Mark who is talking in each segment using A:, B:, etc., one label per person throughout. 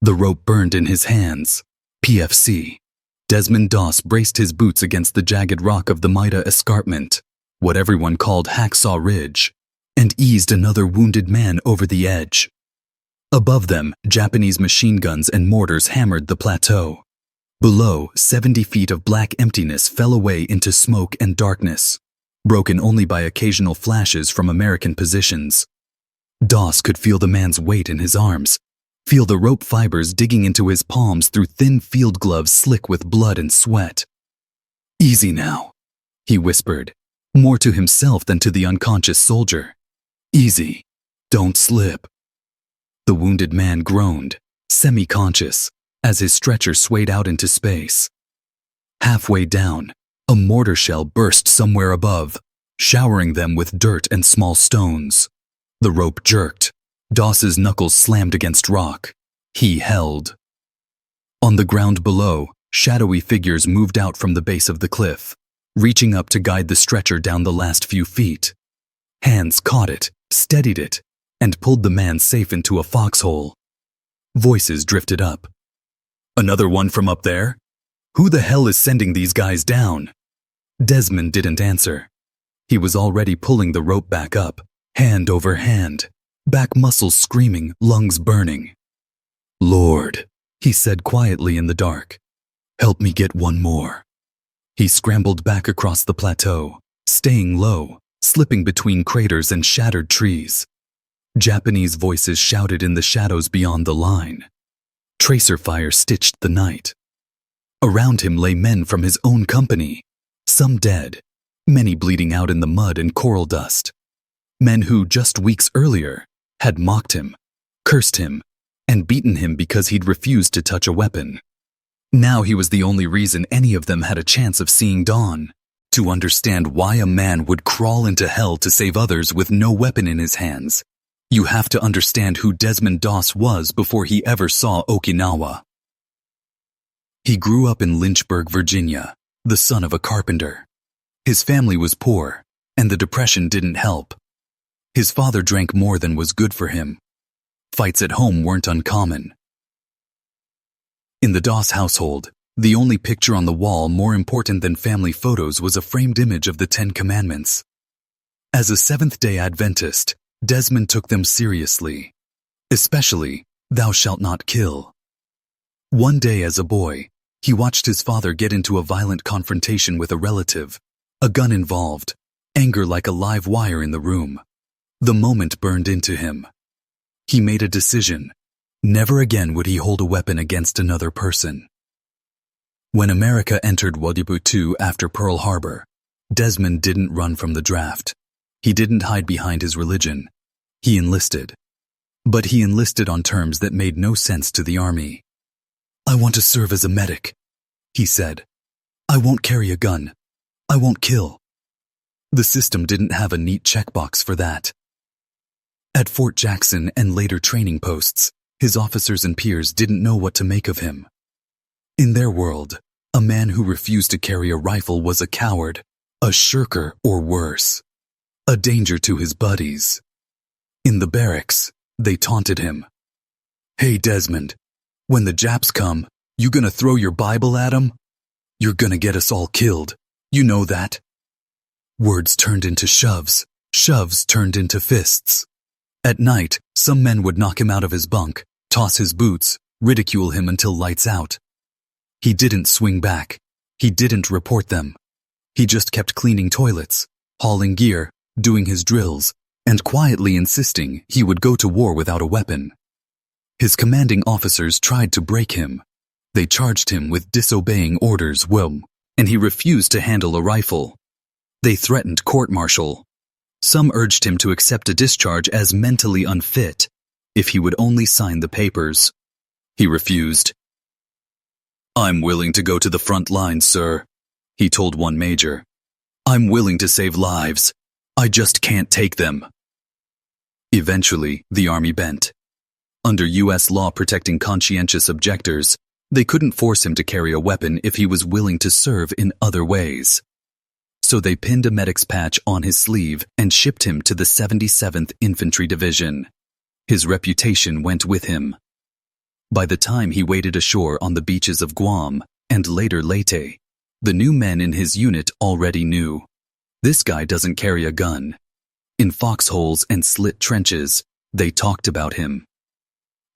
A: The rope burned in his hands. PFC. Desmond Doss braced his boots against the jagged rock of the Maida escarpment, what everyone called Hacksaw Ridge, and eased another wounded man over the edge. Above them, Japanese machine guns and mortars hammered the plateau. Below, 70 feet of black emptiness fell away into smoke and darkness, broken only by occasional flashes from American positions. Doss could feel the man's weight in his arms, feel the rope fibers digging into his palms through thin field gloves slick with blood and sweat. "Easy now," he whispered, more to himself than to the unconscious soldier. "Easy. Don't slip." The wounded man groaned, semi-conscious, as his stretcher swayed out into space. Halfway down, a mortar shell burst somewhere above, showering them with dirt and small stones. The rope jerked. Doss's knuckles slammed against rock. He held. On the ground below, shadowy figures moved out from the base of the cliff, reaching up to guide the stretcher down the last few feet. Hands caught it, steadied it, and pulled the man safe into a foxhole. Voices drifted up. "Another one from up there? Who the hell is sending these guys down?" Desmond didn't answer. He was already pulling the rope back up, hand over hand, back muscles screaming, lungs burning. "Lord," he said quietly in the dark, "help me get one more." He scrambled back across the plateau, staying low, slipping between craters and shattered trees. Japanese voices shouted in the shadows beyond the line. Tracer fire stitched the night. Around him lay men from his own company, some dead, many bleeding out in the mud and coral dust. Men who, just weeks earlier, had mocked him, cursed him, and beaten him because he'd refused to touch a weapon. Now he was the only reason any of them had a chance of seeing dawn. To understand why a man would crawl into hell to save others with no weapon in his hands, you have to understand who Desmond Doss was before he ever saw Okinawa. He grew up in Lynchburg, Virginia, the son of a carpenter. His family was poor, and the Depression didn't help. His father drank more than was good for him. Fights at home weren't uncommon. In the Doss household, the only picture on the wall more important than family photos was a framed image of the 10 Commandments. As a Seventh-day Adventist, Desmond took them seriously, especially, "Thou shalt not kill." One day as a boy, he watched his father get into a violent confrontation with a relative, a gun involved, anger like a live wire in the room. The moment burned into him. He made a decision. Never again would he hold a weapon against another person. When America entered World War II after Pearl Harbor, Desmond didn't run from the draft. He didn't hide behind his religion. He enlisted. But he enlisted on terms that made no sense to the Army. "I want to serve as a medic," he said. "I won't carry a gun. I won't kill." The system didn't have a neat checkbox for that. At Fort Jackson and later training posts, his officers and peers didn't know what to make of him. In their world, a man who refused to carry a rifle was a coward, a shirker or worse, a danger to his buddies. In the barracks, they taunted him. "Hey Desmond, when the Japs come, you gonna throw your Bible at 'em? You're gonna get us all killed, you know that." Words turned into shoves, shoves turned into fists. At night, some men would knock him out of his bunk, toss his boots, ridicule him until lights out. He didn't swing back. He didn't report them. He just kept cleaning toilets, hauling gear, doing his drills, and quietly insisting he would go to war without a weapon. His commanding officers tried to break him. They charged him with disobeying orders, and he refused to handle a rifle. They threatened court-martial. Some urged him to accept a discharge as mentally unfit if he would only sign the papers. He refused. "I'm willing to go to the front line, sir," he told one major. "I'm willing to save lives. I just can't take them." Eventually, the Army bent. Under U.S. law protecting conscientious objectors, they couldn't force him to carry a weapon if he was willing to serve in other ways. So they pinned a medic's patch on his sleeve and shipped him to the 77th Infantry Division. His reputation went with him. By the time he waded ashore on the beaches of Guam and later Leyte, the new men in his unit already knew. This guy doesn't carry a gun. In foxholes and slit trenches, they talked about him.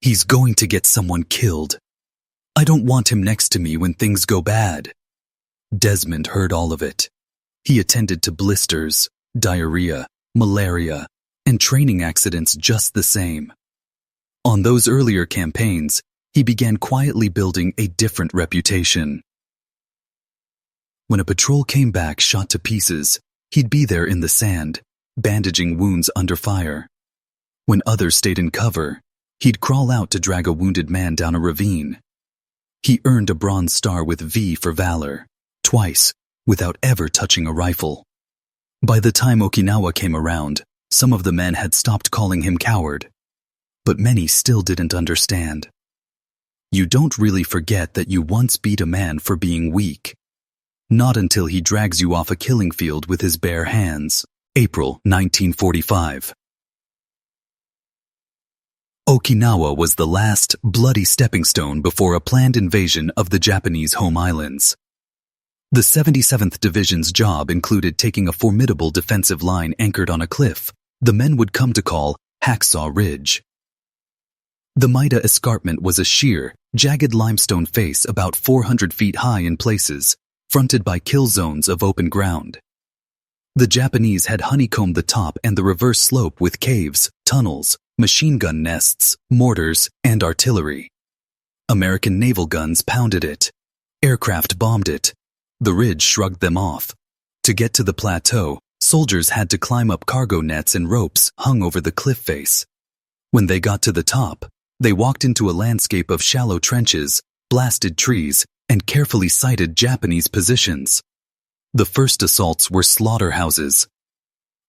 A: He's going to get someone killed. I don't want him next to me when things go bad. Desmond heard all of it. He attended to blisters, diarrhea, malaria, and training accidents just the same. On those earlier campaigns, he began quietly building a different reputation. When a patrol came back shot to pieces, he'd be there in the sand, bandaging wounds under fire. When others stayed in cover, he'd crawl out to drag a wounded man down a ravine. He earned a Bronze Star with V for valor, twice, without ever touching a rifle. By the time Okinawa came around, some of the men had stopped calling him coward, but many still didn't understand. You don't really forget that you once beat a man for being weak. Not until he drags you off a killing field with his bare hands. April 1945. Okinawa was the last bloody stepping stone before a planned invasion of the Japanese home islands. The 77th Division's job included taking a formidable defensive line anchored on a cliff the men would come to call Hacksaw Ridge. The Maida escarpment was a sheer, jagged limestone face about 400 feet high in places, fronted by kill zones of open ground. The Japanese had honeycombed the top and the reverse slope with caves, tunnels, machine gun nests, mortars, and artillery. American naval guns pounded it. Aircraft bombed it. The ridge shrugged them off. To get to the plateau, soldiers had to climb up cargo nets and ropes hung over the cliff face. When they got to the top, they walked into a landscape of shallow trenches, blasted trees, and carefully sighted Japanese positions. The first assaults were slaughterhouses.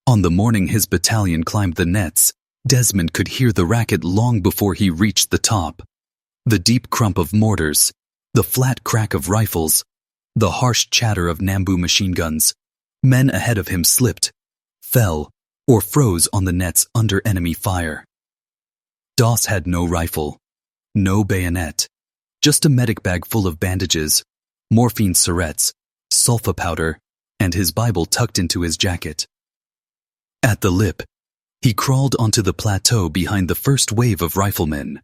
A: On the morning his battalion climbed the nets, Desmond could hear the racket long before he reached the top. The deep crump of mortars, the flat crack of rifles, the harsh chatter of Nambu machine guns. Men ahead of him slipped, fell, or froze on the nets under enemy fire. Doss had no rifle, no bayonet, just a medic bag full of bandages, morphine syrettes, sulfa powder, and his Bible tucked into his jacket. At the lip, he crawled onto the plateau behind the first wave of riflemen.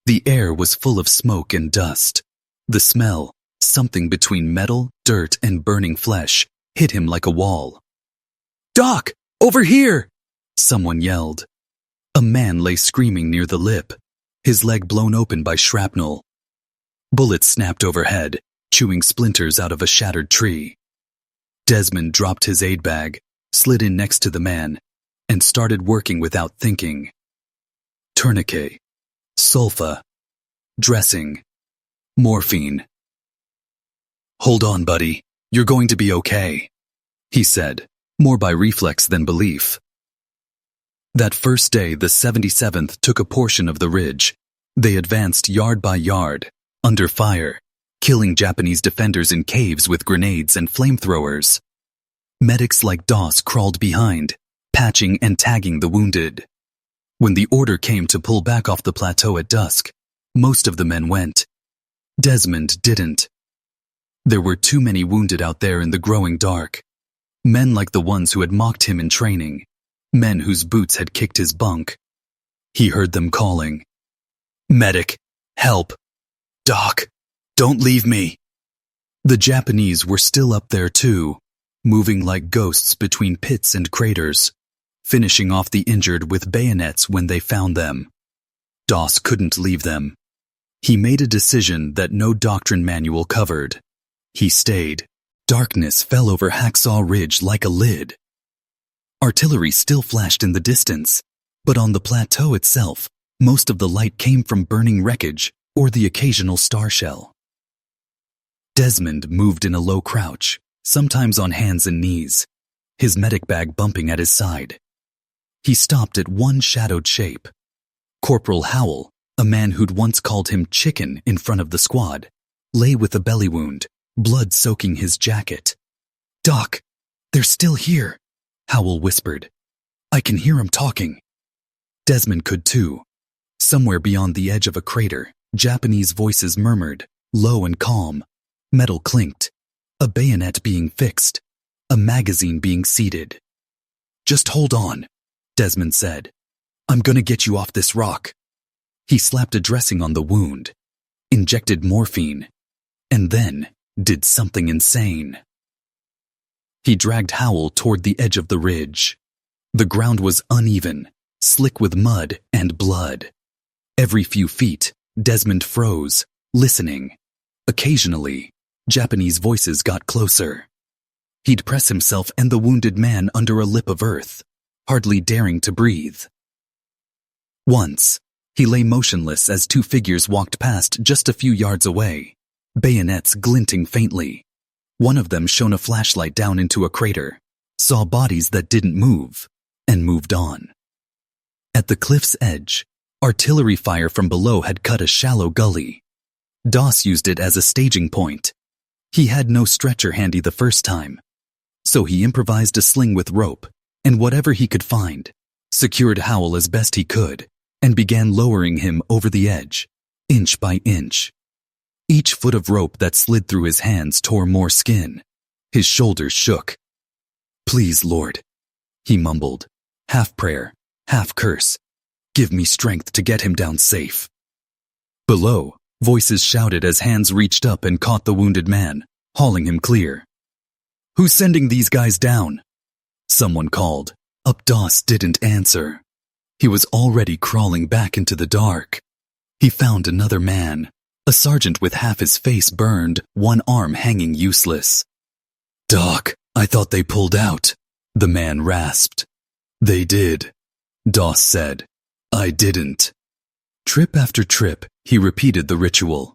A: The air was full of smoke and dust. The smell, something between metal, dirt, and burning flesh, hit him like a wall. "Doc, over here!" someone yelled. A man lay screaming near the lip, his leg blown open by shrapnel. Bullets snapped overhead, chewing splinters out of a shattered tree. Desmond dropped his aid bag, slid in next to the man, and started working without thinking. Tourniquet, sulfa, dressing, morphine. "Hold on, buddy. You're going to be okay," he said, more by reflex than belief. That first day, the 77th took a portion of the ridge. They advanced yard by yard, under fire, killing Japanese defenders in caves with grenades and flamethrowers. Medics like Doss crawled behind, patching and tagging the wounded. When the order came to pull back off the plateau at dusk, most of the men went. Desmond didn't. There were too many wounded out there in the growing dark. Men like the ones who had mocked him in training. Men whose boots had kicked his bunk. He heard them calling. "Medic, help. Doc, don't leave me." The Japanese were still up there too, moving like ghosts between pits and craters, finishing off the injured with bayonets when they found them. Doss couldn't leave them. He made a decision that no doctrine manual covered. He stayed. Darkness fell over Hacksaw Ridge like a lid. Artillery still flashed in the distance, but on the plateau itself, most of the light came from burning wreckage or the occasional star shell. Desmond moved in a low crouch, sometimes on hands and knees, his medic bag bumping at his side. He stopped at one shadowed shape. Corporal Howell, a man who'd once called him Chicken in front of the squad, lay with a belly wound, blood soaking his jacket. "Doc, they're still here," Howell whispered. "I can hear him talking." Desmond could too. Somewhere beyond the edge of a crater, Japanese voices murmured, low and calm. Metal clinked. A bayonet being fixed. A magazine being seated. "Just hold on," Desmond said. "I'm gonna get you off this rock." He slapped a dressing on the wound, injected morphine, and then did something insane. He dragged Howell toward the edge of the ridge. The ground was uneven, slick with mud and blood. Every few feet, Desmond froze, listening. Occasionally, Japanese voices got closer. He'd press himself and the wounded man under a lip of earth, hardly daring to breathe. Once, he lay motionless as two figures walked past just a few yards away, bayonets glinting faintly. One of them shone a flashlight down into a crater, saw bodies that didn't move, and moved on. At the cliff's edge, artillery fire from below had cut a shallow gully. Doss used it as a staging point. He had no stretcher handy the first time, so he improvised a sling with rope, and whatever he could find, secured Howell as best he could, and began lowering him over the edge, inch by inch. Each foot of rope that slid through his hands tore more skin. His shoulders shook. "Please, Lord," he mumbled, half prayer, half curse. "Give me strength to get him down safe." Below, voices shouted as hands reached up and caught the wounded man, hauling him clear. "Who's sending these guys down?" Someone called. Up Doss didn't answer. He was already crawling back into the dark. He found another man, a sergeant with half his face burned, one arm hanging useless. "Doc, I thought they pulled out," the man rasped. "They did," Doss said. "I didn't." Trip after trip, he repeated the ritual.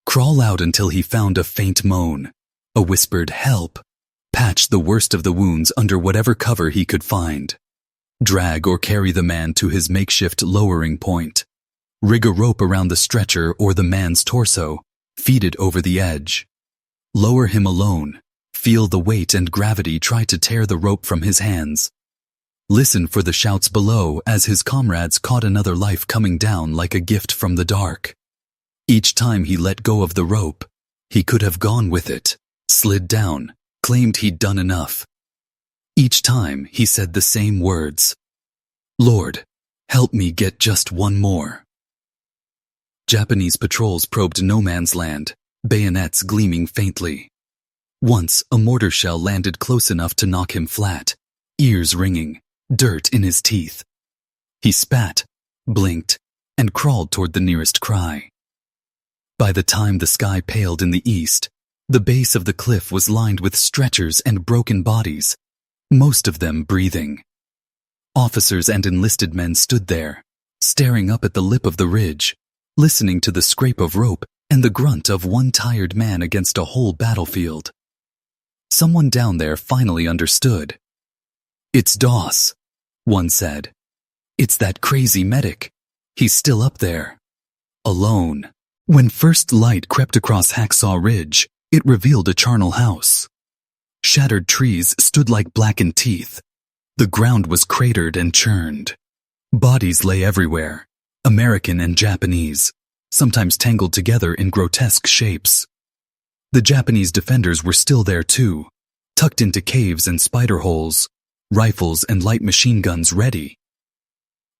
A: Crawl out until he found a faint moan, a whispered help. Patch the worst of the wounds under whatever cover he could find. Drag or carry the man to his makeshift lowering point. Rig a rope around the stretcher or the man's torso, feed it over the edge. Lower him alone, feel the weight and gravity try to tear the rope from his hands. Listen for the shouts below as his comrades caught another life coming down like a gift from the dark. Each time he let go of the rope, he could have gone with it, slid down, claimed he'd done enough. Each time he said the same words. "Lord, help me get just one more." Japanese patrols probed no man's land, bayonets gleaming faintly. Once a mortar shell landed close enough to knock him flat, ears ringing, dirt in his teeth. He spat, blinked, and crawled toward the nearest cry. By the time the sky paled in the east, the base of the cliff was lined with stretchers and broken bodies, most of them breathing. Officers and enlisted men stood there, staring up at the lip of the ridge, listening to the scrape of rope and the grunt of one tired man against a whole battlefield. Someone down there finally understood. "It's Doss," one said. "It's that crazy medic. He's still up there. Alone." When first light crept across Hacksaw Ridge, it revealed a charnel house. Shattered trees stood like blackened teeth. The ground was cratered and churned. Bodies lay everywhere, American and Japanese, sometimes tangled together in grotesque shapes. The Japanese defenders were still there too, tucked into caves and spider holes, rifles and light machine guns ready.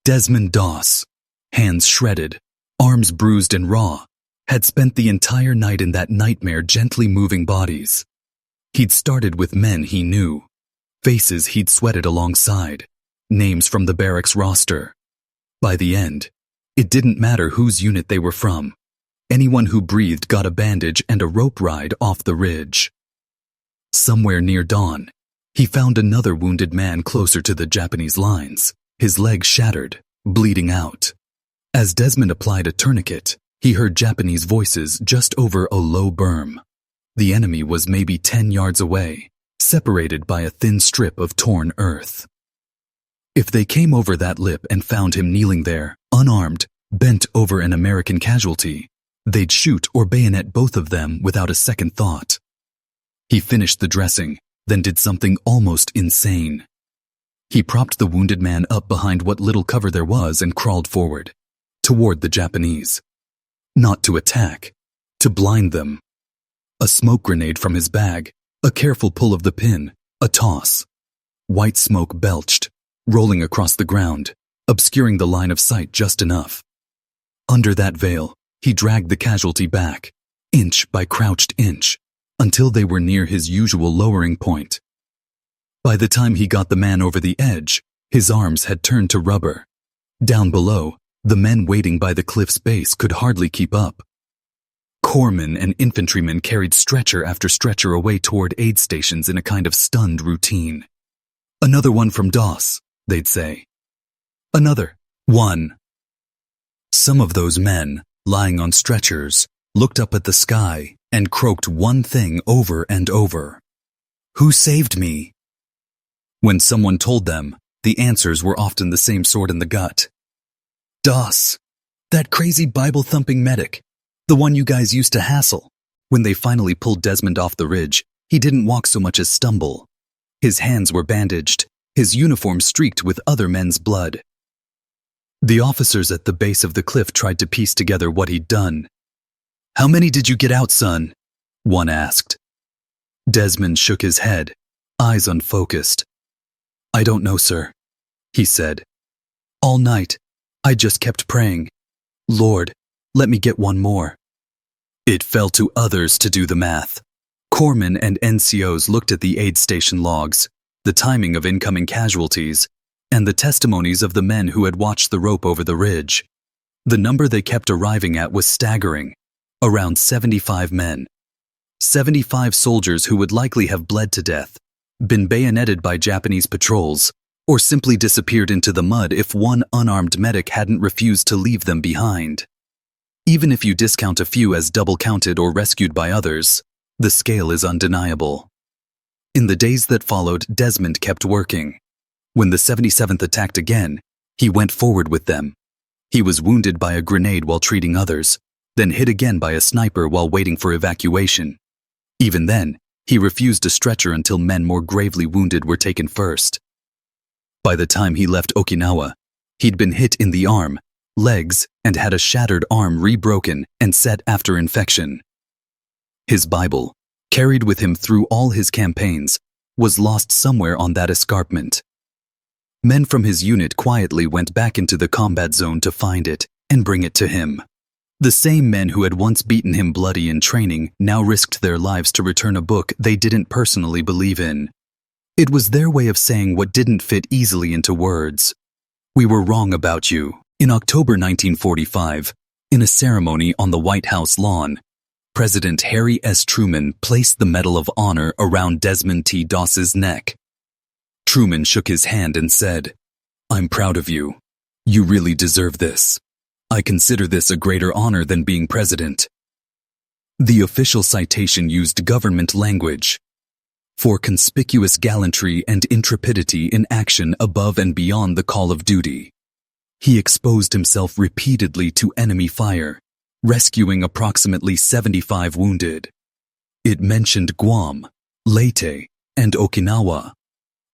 A: Desmond Doss, hands shredded, arms bruised and raw, had spent the entire night in that nightmare gently moving bodies. He'd started with men he knew, faces he'd sweated alongside, names from the barracks roster. By the end, it didn't matter whose unit they were from. Anyone who breathed got a bandage and a rope ride off the ridge. Somewhere near dawn, he found another wounded man closer to the Japanese lines, his leg shattered, bleeding out. As Desmond applied a tourniquet, he heard Japanese voices just over a low berm. The enemy was maybe 10 yards away, separated by a thin strip of torn earth. If they came over that lip and found him kneeling there, unarmed, bent over an American casualty, they'd shoot or bayonet both of them without a second thought. He finished the dressing, then did something almost insane. He propped the wounded man up behind what little cover there was and crawled forward, toward the Japanese. Not to attack, to blind them. A smoke grenade from his bag, a careful pull of the pin, a toss. White smoke belched, rolling across the ground, obscuring the line of sight just enough. Under that veil, he dragged the casualty back, inch by crouched inch, until they were near his usual lowering point. By the time he got the man over the edge, his arms had turned to rubber. Down below, the men waiting by the cliff's base could hardly keep up. Corpsmen and infantrymen carried stretcher after stretcher away toward aid stations in a kind of stunned routine. "Another one from DOS," they'd say. "Another one." Some of those men, lying on stretchers, looked up at the sky and croaked one thing over and over. "Who saved me?" When someone told them, the answers were often the same sword in the gut. "DOS, that crazy Bible-thumping medic, the one you guys used to hassle." When they finally pulled Desmond off the ridge, he didn't walk so much as stumble. His hands were bandaged, his uniform streaked with other men's blood. The officers at the base of the cliff tried to piece together what he'd done. "How many did you get out, son?" one asked. Desmond shook his head, eyes unfocused. "I don't know, sir," he said. "All night, I just kept praying. Lord, let me get one more." It fell to others to do the math. Corpsmen and NCOs looked at the aid station logs, the timing of incoming casualties, and the testimonies of the men who had watched the rope over the ridge. The number they kept arriving at was staggering, around 75 men. 75 soldiers who would likely have bled to death, been bayoneted by Japanese patrols, or simply disappeared into the mud if one unarmed medic hadn't refused to leave them behind. Even if you discount a few as double-counted or rescued by others, the scale is undeniable. In the days that followed, Desmond kept working. When the 77th attacked again, he went forward with them. He was wounded by a grenade while treating others, then hit again by a sniper while waiting for evacuation. Even then, he refused a stretcher until men more gravely wounded were taken first. By the time he left Okinawa, he'd been hit in the arm, legs, and had a shattered arm rebroken and set after infection. His Bible, carried with him through all his campaigns, was lost somewhere on that escarpment. Men from his unit quietly went back into the combat zone to find it and bring it to him. The same men who had once beaten him bloody in training now risked their lives to return a book they didn't personally believe in. It was their way of saying what didn't fit easily into words. "We were wrong about you." In October 1945, in a ceremony on the White House lawn, President Harry S. Truman placed the Medal of Honor around Desmond T. Doss's neck. Truman shook his hand and said, "I'm proud of you. You really deserve this. I consider this a greater honor than being president." The official citation used government language. "For conspicuous gallantry and intrepidity in action above and beyond the call of duty." He exposed himself repeatedly to enemy fire, rescuing approximately 75 wounded. It mentioned Guam, Leyte, and Okinawa.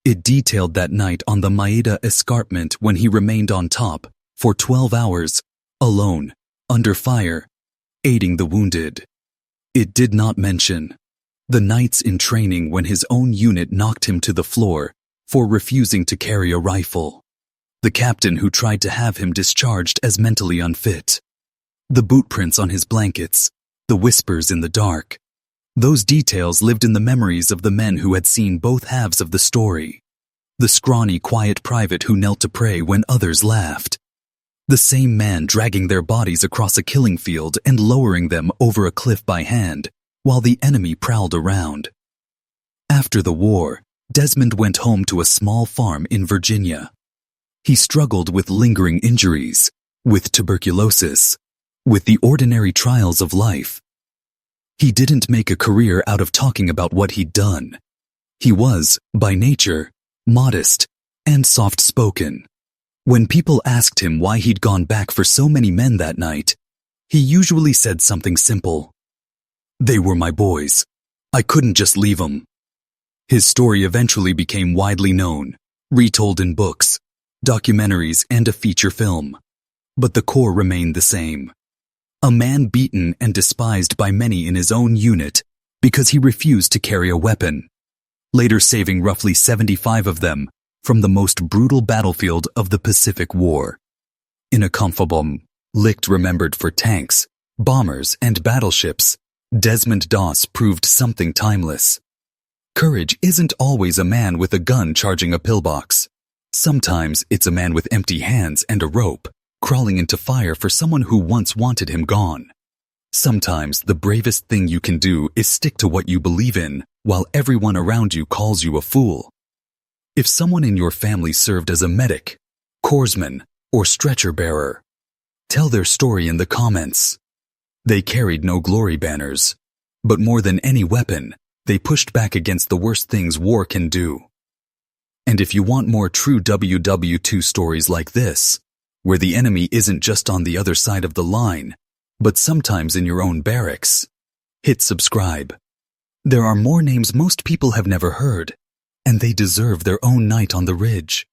A: It detailed that night on the Maeda escarpment when he remained on top for 12 hours, alone, under fire, aiding the wounded. It did not mention the nights in training when his own unit knocked him to the floor for refusing to carry a rifle. The captain who tried to have him discharged as mentally unfit. The boot prints on his blankets, the whispers in the dark. Those details lived in the memories of the men who had seen both halves of the story. The scrawny, quiet private who knelt to pray when others laughed. The same man dragging their bodies across a killing field and lowering them over a cliff by hand, while the enemy prowled around. After the war, Desmond went home to a small farm in Virginia. He struggled with lingering injuries, with tuberculosis, with the ordinary trials of life. He didn't make a career out of talking about what he'd done. He was, by nature, modest and soft-spoken. When people asked him why he'd gone back for so many men that night, he usually said something simple. "They were my boys. I couldn't just leave them." His story eventually became widely known, retold in books, documentaries, and a feature film. But the core remained the same. a man beaten and despised by many in his own unit because he refused to carry a weapon, later saving roughly 75 of them from the most brutal battlefield of the Pacific War. In a Kampfbomb, Licht remembered for tanks, bombers, and battleships, Desmond Doss proved something timeless. Courage isn't always a man with a gun charging a pillbox. Sometimes it's a man with empty hands and a rope, crawling into fire for someone who once wanted him gone. Sometimes the bravest thing you can do is stick to what you believe in while everyone around you calls you a fool. If someone in your family served as a medic, corpsman, or stretcher bearer, tell their story in the comments. They carried no glory banners, but more than any weapon, they pushed back against the worst things war can do. And if you want more true WW2 stories like this, where the enemy isn't just on the other side of the line, but sometimes in your own barracks, hit subscribe. There are more names most people have never heard, and they deserve their own night on the ridge.